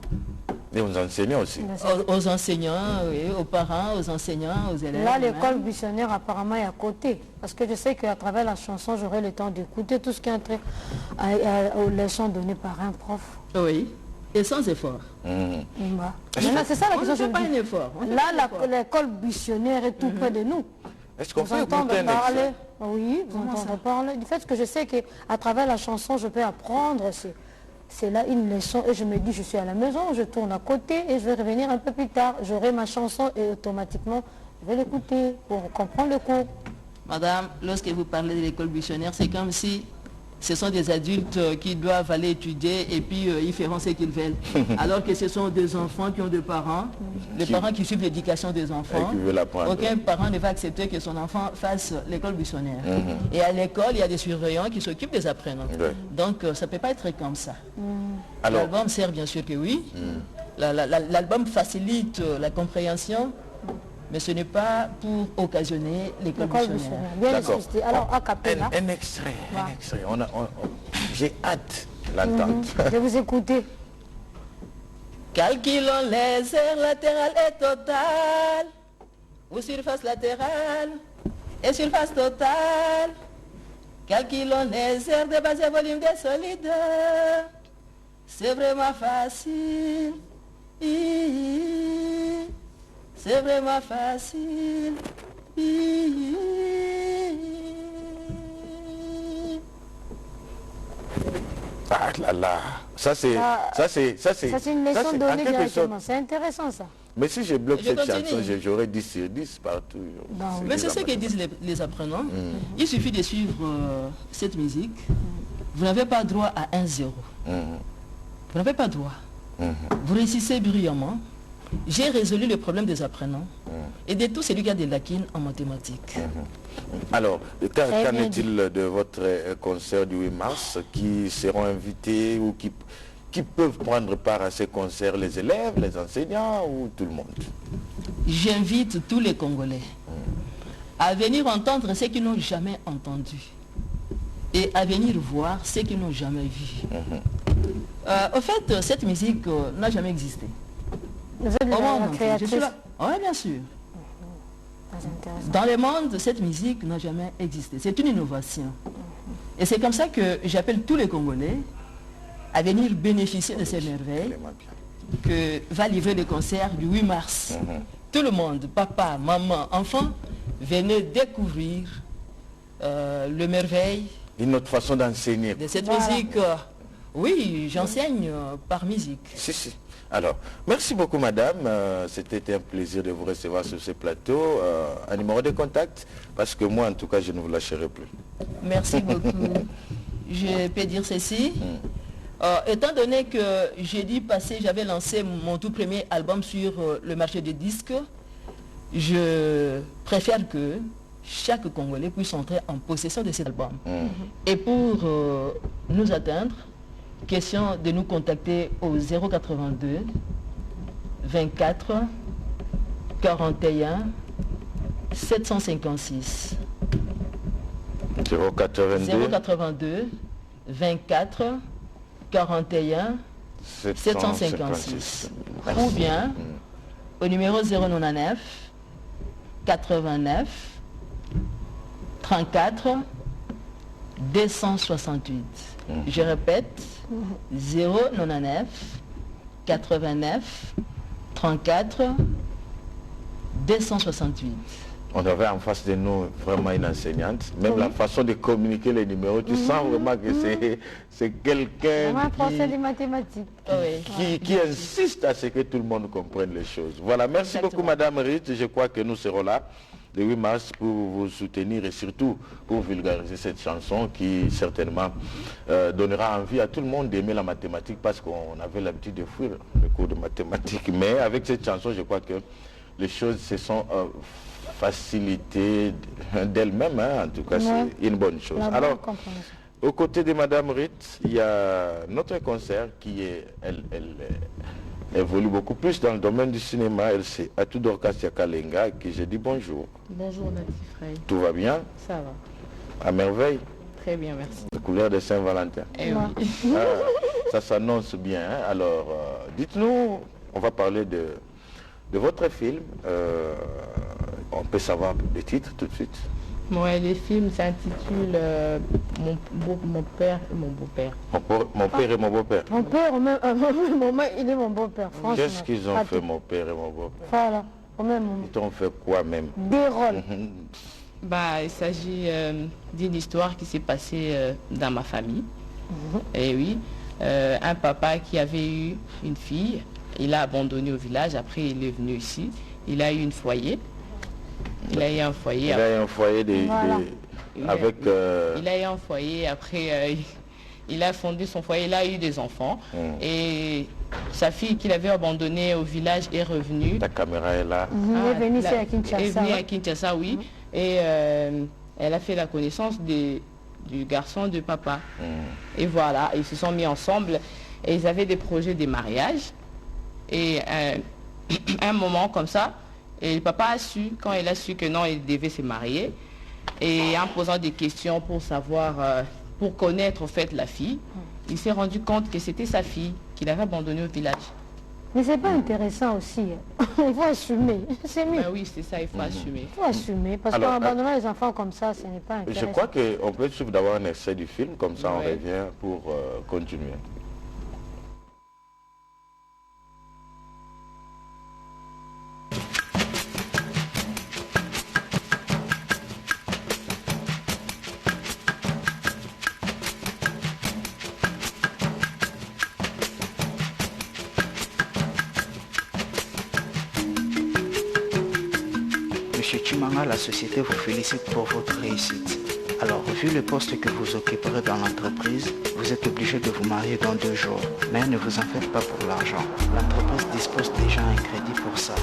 Et aux enseignants aussi. aux enseignants, oui, aux parents, aux enseignants, aux élèves. Là, même. l'école buissonnière apparemment est à côté. Parce que je sais qu'à travers la chanson, j'aurai le temps d'écouter tout ce qui est entré aux leçons données par un prof. Oui, et sans effort. Maintenant, c'est ça la On ne question. fait je pas me un dis. effort. on ne fait Là, pas un effort. l'école buissonnière est tout près de nous. Est-ce qu'on Vous peut entendez écouter un parler. extrait? Oui, vous entendez parler. Du fait que je sais qu'à travers la chanson, je peux apprendre. C'est là une leçon et je me dis, je suis à la maison, je tourne à côté et je vais revenir un peu plus tard. J'aurai ma chanson et automatiquement, je vais l'écouter pour comprendre le cours. Madame, lorsque vous parlez de l'école buissonnière, c'est comme si ce sont des adultes qui doivent aller étudier et puis ils feront ce qu'ils veulent. Alors que ce sont des enfants qui ont des parents, les parents qui suivent l'éducation des enfants. Et qui veulent apprendre. Aucun parent ne va accepter que son enfant fasse l'école buissonnière. Et à l'école, il y a des surveillants qui s'occupent des apprenants. Ouais. Donc ça ne peut pas être comme ça. Alors, L'album sert bien sûr que oui. L'album facilite la compréhension, mais ce n'est pas pour occasionner l'école L'école buissonnière. buissonnière. Bien d'accord. expliqué. Alors, à capella, un extrait. J'ai hâte de l'entendre. je vais vous écouter. Calculons les aires latérales et totales, ou surface latérale et surface totale. Calculons les aires de base et volume des solides. C'est vraiment facile. C'est vraiment facile. Ah là là. Ça c'est Ça, c'est une leçon en donnée quelque directement. sorte. C'est intéressant ça. Mais si je bloque Je cette continue. chanson, j'aurais 10 sur 10 partout. Non, oui. Mais c'est ce que disent les apprenants. Il suffit de suivre cette musique. Vous n'avez pas droit à 1-0. Vous n'avez pas droit. Vous réussissez brillamment. J'ai résolu le problème des apprenants et de tous celui qui a des lacunes en mathématiques. Alors, Très qu'en bien est-il de votre concert du 8 mars? Qui seront invités ou qui peuvent prendre part à ces concerts? Les élèves, les enseignants ou tout le monde? J'invite tous les Congolais à venir entendre ce qu'ils n'ont jamais entendu et à venir voir ce qu'ils n'ont jamais vu. Au fait, cette musique n'a jamais existé. Vous êtes Au la monde entier. Je créatrice. suis là. Oui, bien sûr. Très intéressant. Dans le monde, cette musique n'a jamais existé. C'est une innovation. Et c'est comme ça que j'appelle tous les Congolais à venir bénéficier de ces merveilles Vraiment bien. que va livrer le concert du 8 mars. Tout le monde, papa, maman, enfant, venez découvrir le merveille Une autre façon d'enseigner. de cette Voilà. musique. Oui, j'enseigne par musique. Si, si. Alors, merci beaucoup madame. C'était un plaisir de vous recevoir sur ce plateau. Un numéro de contact, parce que moi en tout cas je ne vous lâcherai plus. Merci beaucoup. Je peux dire ceci. Étant donné que jeudi passé, j'avais lancé mon tout premier album sur le marché des disques, je préfère que chaque Congolais puisse entrer en possession de cet album. Et pour nous atteindre, question de nous contacter au 082 24 41 756. 082 082 24 41 756 ou bien au numéro 099 89 34 268. Je répète, 099 89 34 268. On avait en face de nous vraiment une enseignante. Même la façon de communiquer les numéros, tu sens vraiment que c'est quelqu'un qui insiste à ce que tout le monde comprenne les choses. Voilà, merci beaucoup Madame Rite. Je crois que nous serons là le 8 mars pour vous soutenir et surtout pour vulgariser cette chanson qui certainement donnera envie à tout le monde d'aimer la mathématique parce qu'on avait l'habitude de fuir le cours de mathématiques. Mais avec cette chanson, je crois que les choses se sont facilitées d'elles-mêmes. En tout cas, c'est une bonne chose. Alors, aux côtés de Madame Rite, il y a notre concert qui est, elle évolue beaucoup plus dans le domaine du cinéma. Elle c'est Atou Dorcas Kalenga qui je dis bonjour. Bonjour Natif Frey. Tout va bien? Ça va. À merveille? Très bien, merci. La couleur de Saint-Valentin. Eh oui. Ça s'annonce bien. Hein? Alors, dites-nous, on va parler de votre film. On peut savoir le titre tout de suite. Ouais, le film s'intitule Mon père et mon beau-père. Mon père et mon beau-père. Mon père, il est mon beau-père, franchement. Qu'est-ce qu'ils ont fait, mon père et mon beau-père? Voilà, au même moment. Ils ont fait quoi même? Des rôles. Il s'agit d'une histoire qui s'est passée dans ma famille. Et oui, un papa qui avait eu une fille, il a abandonné au village, après il est venu ici, il a eu un foyer. Il a eu un foyer. Il a eu un foyer avec... Il a eu un foyer, après il a fondé son foyer, il a eu des enfants. Et sa fille qu'il avait abandonnée au village est revenue. Ta caméra est là. Elle est venue ici à Kinshasa. Elle est venue à Kinshasa, oui. Et elle a fait la connaissance du garçon de papa. Et voilà, ils se sont mis ensemble et ils avaient des projets de mariage. Et à un moment comme ça, et le papa a su, quand il a su que non, il devait se marier, et en posant des questions pour savoir, pour connaître en fait la fille, il s'est rendu compte que c'était sa fille qu'il avait abandonnée au village. Mais c'est pas intéressant aussi. Il faut assumer. C'est mieux. Ben oui, c'est ça, il faut assumer. Il faut assumer, parce qu'abandonner les enfants comme ça, ce n'est pas intéressant. Je crois qu'on peut suivre d'abord un essai du film, comme ça on revient pour continuer. Monsieur Chimanga, la société vous félicite pour votre réussite. Alors, vu le poste que vous occuperez dans l'entreprise, vous êtes obligé de vous marier dans 2 jours. Mais ne vous en faites pas pour l'argent. L'entreprise dispose déjà un crédit pour ça.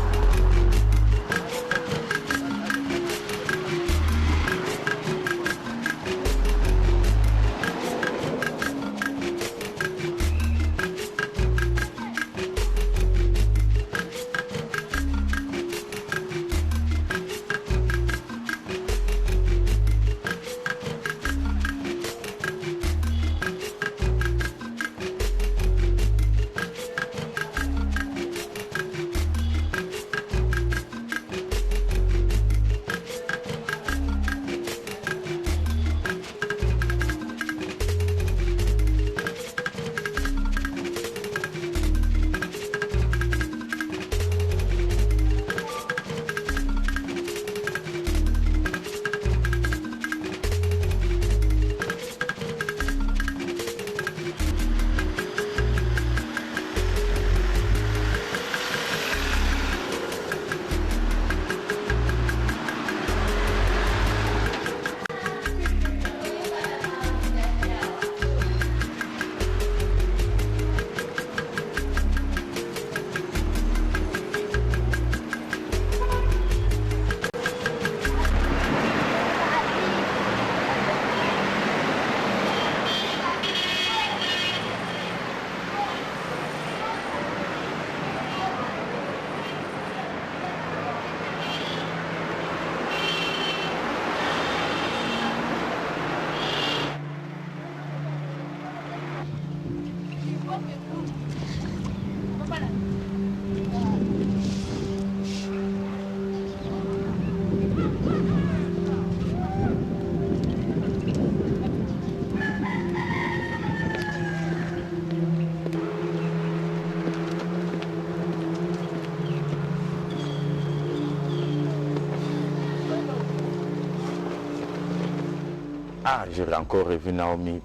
Ah, j'ai encore revu Naomi,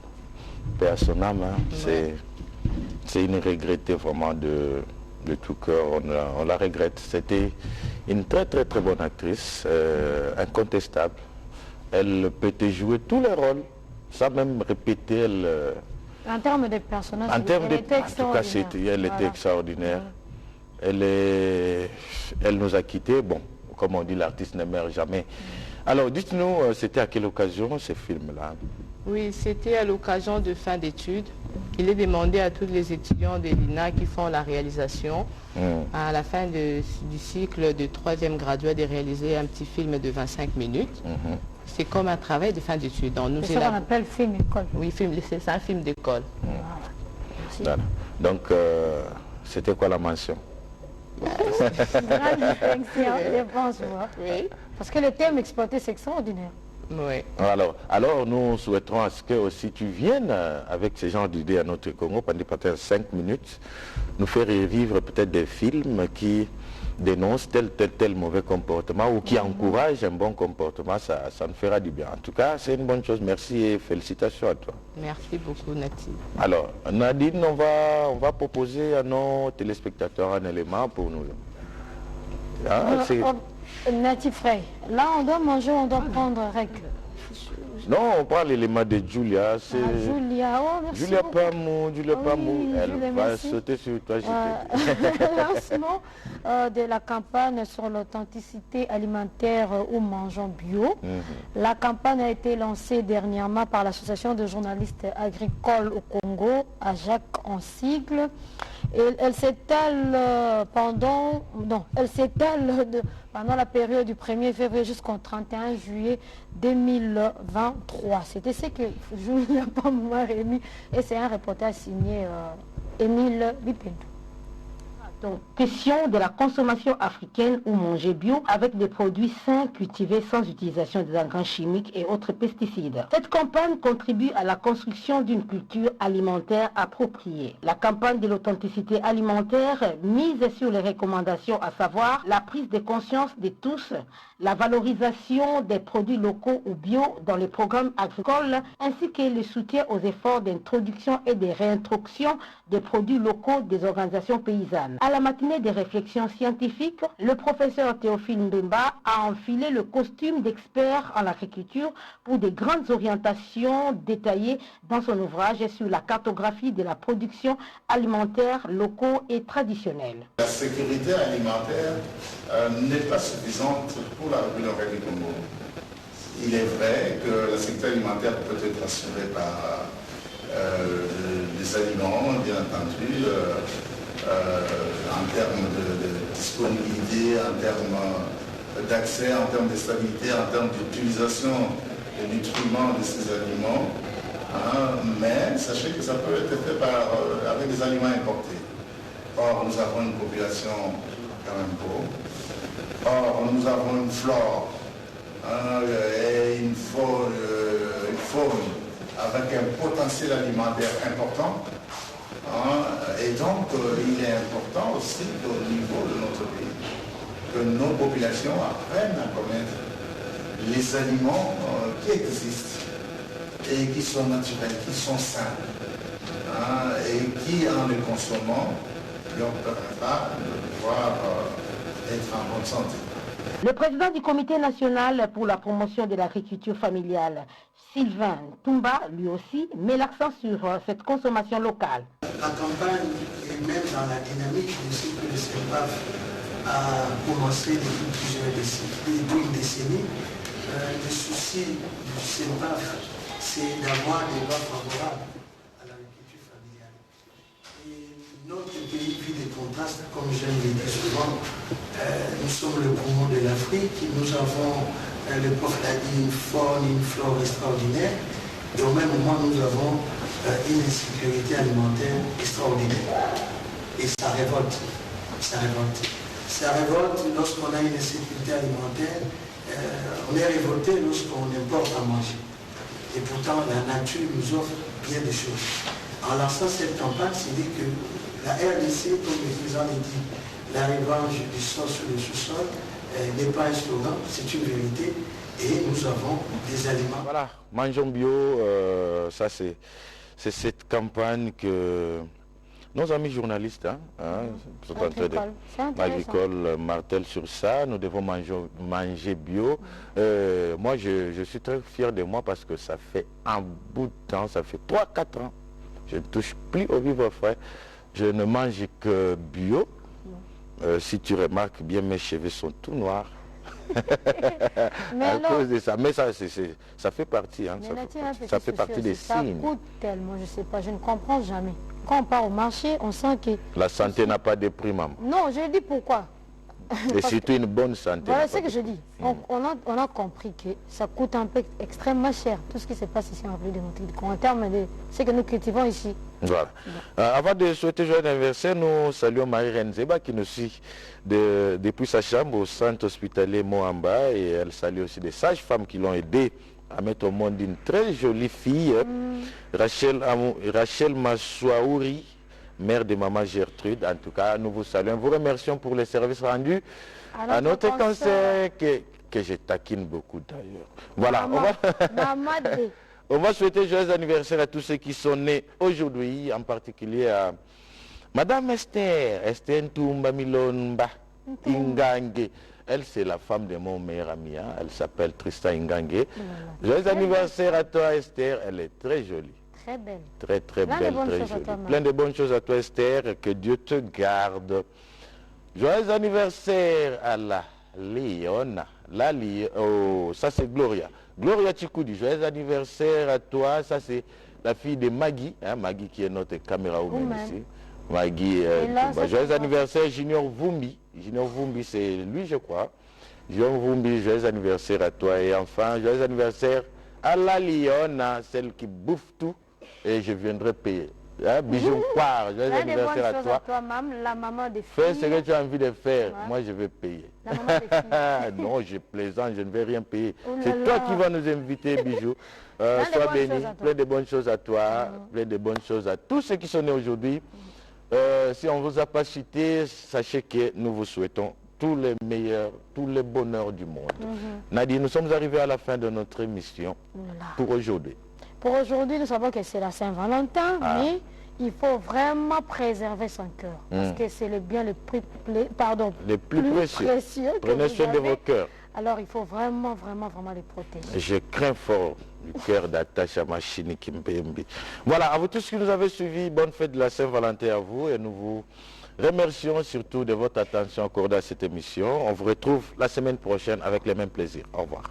paix à son âme. C'est une regrettée vraiment de tout cœur. On la regrette. C'était une très très très bonne actrice, incontestable. Elle peut te jouer tous les rôles, sans même répéter. En termes de personnages, en tout cas, elle était extraordinaire. Elle nous a quittés. Bon, comme on dit, l'artiste ne meurt jamais. Alors, dites-nous, c'était à quelle occasion ce film-là? Oui, c'était à l'occasion de fin d'études. Il est demandé à tous les étudiants de l'INA qui font la réalisation, à la fin du cycle de 3e graduat, de réaliser un petit film de 25 minutes. C'est comme un travail de fin d'études. C'est ça qu'on appelle film école. Oui, c'est un film d'école. Voilà. Donc, c'était quoi la mention? Grande distinction, je pense, oui. Parce que le thème exploité, c'est extraordinaire. Oui. Alors, nous souhaiterons à ce que aussi tu viennes avec ce genre d'idées à notre Congo pendant peut-être 5 minutes, nous faire revivre peut-être des films qui dénoncent tel mauvais comportement ou qui encouragent un bon comportement, ça nous fera du bien. En tout cas, c'est une bonne chose. Merci et félicitations à toi. Merci beaucoup, Nati. Alors, Nadine, on va proposer à nos téléspectateurs un élément pour nous. Nati Frey, là on doit manger, on doit prendre règle. Non, on parle l'élément de Julia. Julia, oh merci. Julia Pamou, elle va sauter sur toi. Lancement de la campagne sur l'authenticité alimentaire ou mangeons bio. La campagne a été lancée dernièrement par l'association de journalistes agricoles au Congo, AJAC en sigle. Et elle s'étale pendant la période du 1er février jusqu'au 31 juillet 2023. C'était ce que Julia Pamou a remis et c'est un reportage signé Émile Bipendou. Donc, question de la consommation africaine ou manger bio avec des produits sains cultivés sans utilisation des engrais chimiques et autres pesticides. Cette campagne contribue à la construction d'une culture alimentaire appropriée. La campagne de l'authenticité alimentaire mise sur les recommandations, à savoir la prise de conscience de tous, la valorisation des produits locaux ou bio dans les programmes agricoles, ainsi que le soutien aux efforts d'introduction et de réintroduction des produits locaux des organisations paysannes. À la matinée des réflexions scientifiques, le professeur Théophile Mbemba a enfilé le costume d'expert en agriculture pour de grandes orientations détaillées dans son ouvrage sur la cartographie de la production alimentaire locaux et traditionnelle. La sécurité alimentaire n'est pas suffisante pour la République du Congo. Il est vrai que la sécurité alimentaire peut être assurée par des aliments, bien entendu, en termes de disponibilité, en termes d'accès, en termes de stabilité, en termes d'utilisation des nutriments de ces aliments. Mais sachez que ça peut être fait avec des aliments importés. Or, nous avons une population quand même pauvre. Or, nous avons une flore et une faune avec un potentiel alimentaire important. Et donc, il est important aussi qu'au niveau de notre pays, que nos populations apprennent à connaître les aliments qui existent et qui sont naturels, qui sont sains, et qui, en les consommant, leur permettra de pouvoir être en bonne santé. Le président du comité national pour la promotion de l'agriculture familiale, Sylvain Toumba, lui aussi, met l'accent sur cette consommation locale. La campagne est même dans la dynamique de ce que le CEPAF a commencé depuis plusieurs décennies. Le souci du CEPAF, c'est d'avoir des lois favorables à l'agriculture familiale. Et notre pays vit des contrastes, comme je le dis souvent. Nous sommes le poumon de l'Afrique, nous avons, le prof l'a dit, une faune, une flore extraordinaire. Et au même moment, nous avons une insécurité alimentaire extraordinaire. Et ça révolte. Ça révolte. Ça révolte lorsqu'on a une insécurité alimentaire. On est révolté lorsqu'on importe à manger. Et pourtant, la nature nous offre bien des choses. En lançant cette campagne, c'est dit que la RDC, comme le président l'a dit, la revanche du sol sur le sous-sol n'est pas un slogan, c'est une vérité. et nous avons des aliments. Voilà, mangeons bio, ça c'est cette campagne que nos amis journalistes agricole martèlent sur ça. Nous devons manger bio. Moi, je suis très fier de moi parce que ça fait un bout de temps, ça fait 3-4 ans. Je ne touche plus au vivre frais. Je ne mange que bio. Si tu remarques bien, mes cheveux sont tout noirs. À cause de ça. Mais ça fait partie. Hein, ça fait partie des signes. Ça coûte tellement, je ne sais pas, je ne comprends jamais. Quand on part au marché, on sent que... La santé n'a pas de prix, maman. Non, je dis pourquoi. Et surtout une bonne santé. Voilà ce que je dis. On a compris que ça coûte un peu extrêmement cher, tout ce qui se passe ici en République démocratique du Congo, en termes de ce que nous cultivons ici. Voilà. Avant de souhaiter joyeux anniversaire, nous saluons Marie Renzeba qui nous suit depuis sa chambre au centre hospitalier Moamba, et elle salue aussi des sages-femmes qui l'ont aidé à mettre au monde une très jolie fille, Rachel Maswaouri, mère de maman Gertrude. En tout cas, nous vous saluons, vous remercions pour les services rendus à notre cancer que je taquine beaucoup d'ailleurs. Voilà, on va souhaiter joyeux anniversaire à tous ceux qui sont nés aujourd'hui, en particulier à Madame Esther Ntumba Milonba Ingange. Elle, c'est la femme de mon meilleur ami, hein. Elle s'appelle Tristan Ingange. Joyeux anniversaire à toi, Esther, elle est très jolie. Très belle. Très, très belle, très jolie. Plein de bonnes choses à toi, Esther, que Dieu te garde. Joyeux anniversaire à la Léona. Oh, ça c'est Gloria. Gloria Chikoudi, joyeux anniversaire à toi. Ça c'est la fille de Maggie, hein, Maggie qui est notre caméra woman ici. Maggie, joyeux anniversaire Junior Vumbi. Junior Vumbi, c'est lui, je crois. Junior Vumbi, joyeux anniversaire à toi. Et enfin, joyeux anniversaire à la Liona, celle qui bouffe tout. Et je viendrai payer. Hein, Bijou Poire, joyeux anniversaire à toi. La maman des filles. Fais ce que tu as envie de faire. Moi, je vais payer. La maman des filles. Non, je plaisante, je ne vais rien payer. C'est toi qui vas nous inviter, Bijou. Sois béni. Plein de bonnes choses à toi. Plein de bonnes choses à tous ceux qui sont nés aujourd'hui. Si on ne vous a pas cité, sachez que nous vous souhaitons tous les meilleurs, tous les bonheurs du monde. Nadine, nous sommes arrivés à la fin de notre émission pour aujourd'hui. Pour aujourd'hui, nous savons que c'est la Saint-Valentin, mais il faut vraiment préserver son cœur. Parce que c'est le bien le plus précieux. Prenez soin de vos cœurs. Alors il faut vraiment les protéger. Je crains fort du cœur d'Atacha Machini Kimpembi. Voilà, à vous tous qui nous avez suivis, bonne fête de la Saint-Valentin à vous, et nous vous remercions surtout de votre attention accordée à cette émission. On vous retrouve la semaine prochaine avec les mêmes plaisirs. Au revoir.